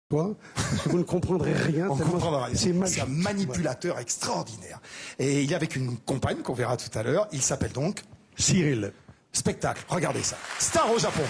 toi, parce que vous ne comprendrez rien. On comprendra rien. C'est un magique. manipulateur extraordinaire. Et il est avec une compagne qu'on verra tout à l'heure. Il s'appelle donc Cyril. Spectacle. Regardez ça. Star au Japon.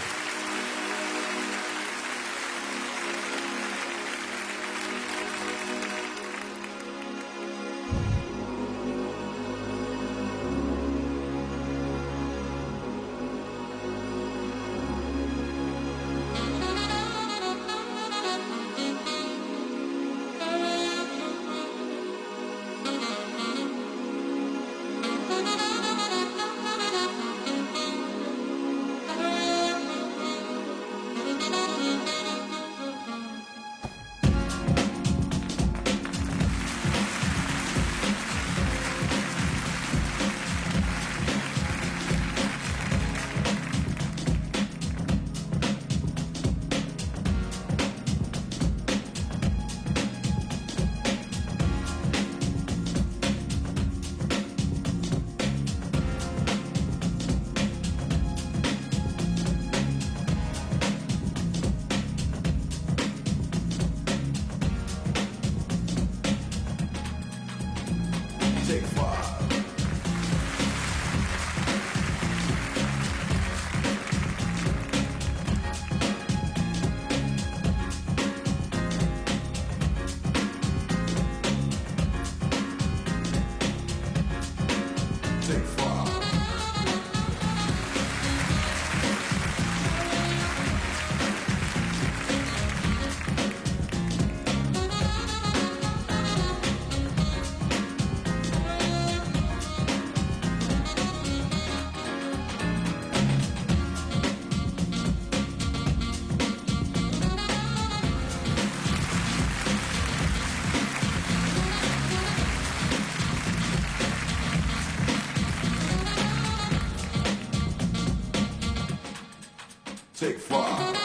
Take five.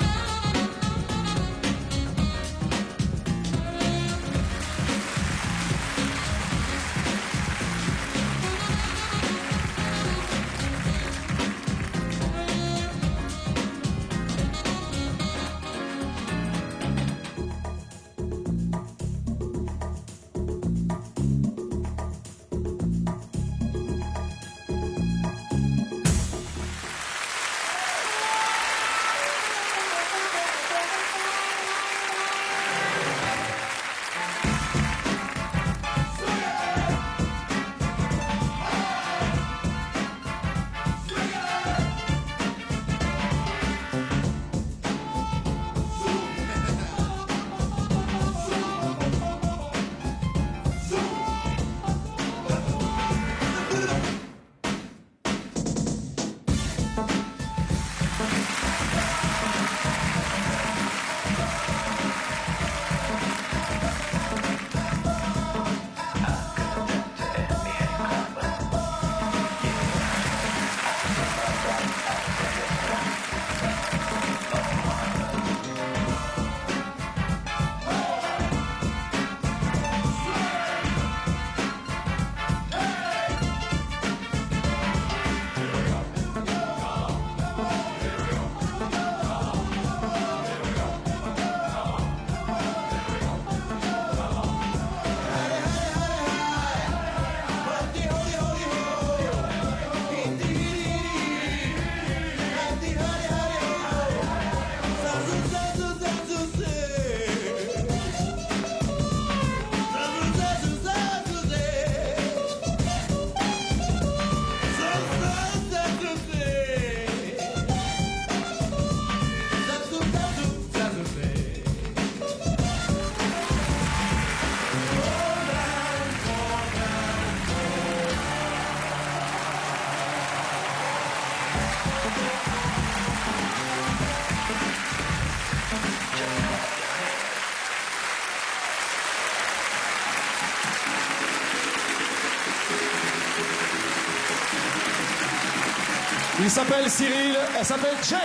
Il s'appelle Cyril, elle s'appelle Jane.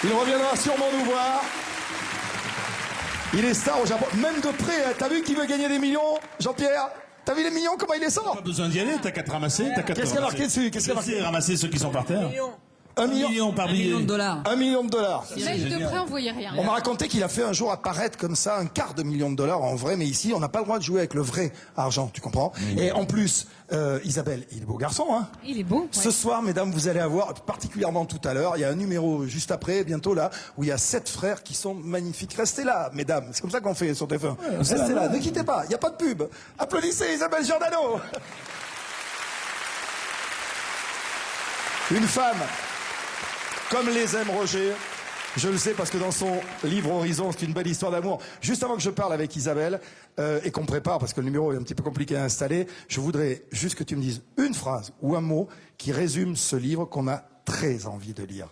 Il reviendra sûrement nous voir. Il est star au Japon, même de près. Hein. T'as vu qui veut gagner des millions, Jean-Pierre? T'as vu les millions, comment il les sort? Pas besoin d'y aller, t'as qu'à te ramasser. Qu'est-ce qu'il y a marqué dessus? Qu'est-ce qu'il y a marqué? Ramasser ceux qui sont par terre. 1 million par billet. 1 million de dollars. 1 million de dollars. Mail de prêt, on voyait rien. On m'a raconté qu'il a fait un jour apparaître comme ça un quart de million de dollars en vrai, mais ici on n'a pas le droit de jouer avec le vrai argent, tu comprends? Et en plus, Isabelle, il est beau garçon, hein? Il est beau. Ce soir, mesdames, vous allez avoir, particulièrement tout à l'heure, il y a un numéro juste après, bientôt là, où il y a 7 frères qui sont magnifiques. Restez là, mesdames, c'est comme ça qu'on fait sur TF1. Restez là, ne quittez pas, il n'y a pas de pub. Applaudissez Isabelle Giordano. Une femme comme les aime Roger. Je le sais parce que dans son livre Horizon, c'est une belle histoire d'amour. Juste avant que je parle avec Isabelle et qu'on prépare, parce que le numéro est un petit peu compliqué à installer, je voudrais juste que tu me dises une phrase ou un mot qui résume ce livre qu'on a très envie de lire.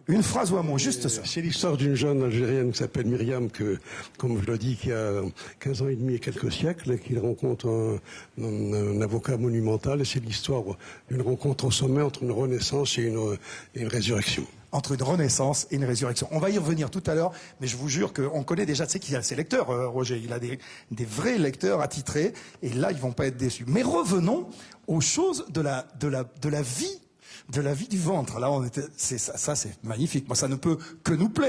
Une phrase ou un mot, juste ça. C'est l'histoire d'une jeune Algérienne qui s'appelle Myriam, que, comme je le dis, qui a 15 ans et demi et quelques siècles, qu'il rencontre un avocat monumental. Et c'est l'histoire d'une rencontre au sommet entre une renaissance et une résurrection. Entre une renaissance et une résurrection. On va y revenir tout à l'heure, mais je vous jure qu'on connaît déjà, tu sais qu'il a ses lecteurs, Roger. Il a des vrais lecteurs attitrés, et là, ils vont pas être déçus. Mais revenons aux choses de la vie du ventre. Là, ça c'est magnifique. Moi, ça ne peut que nous plaire.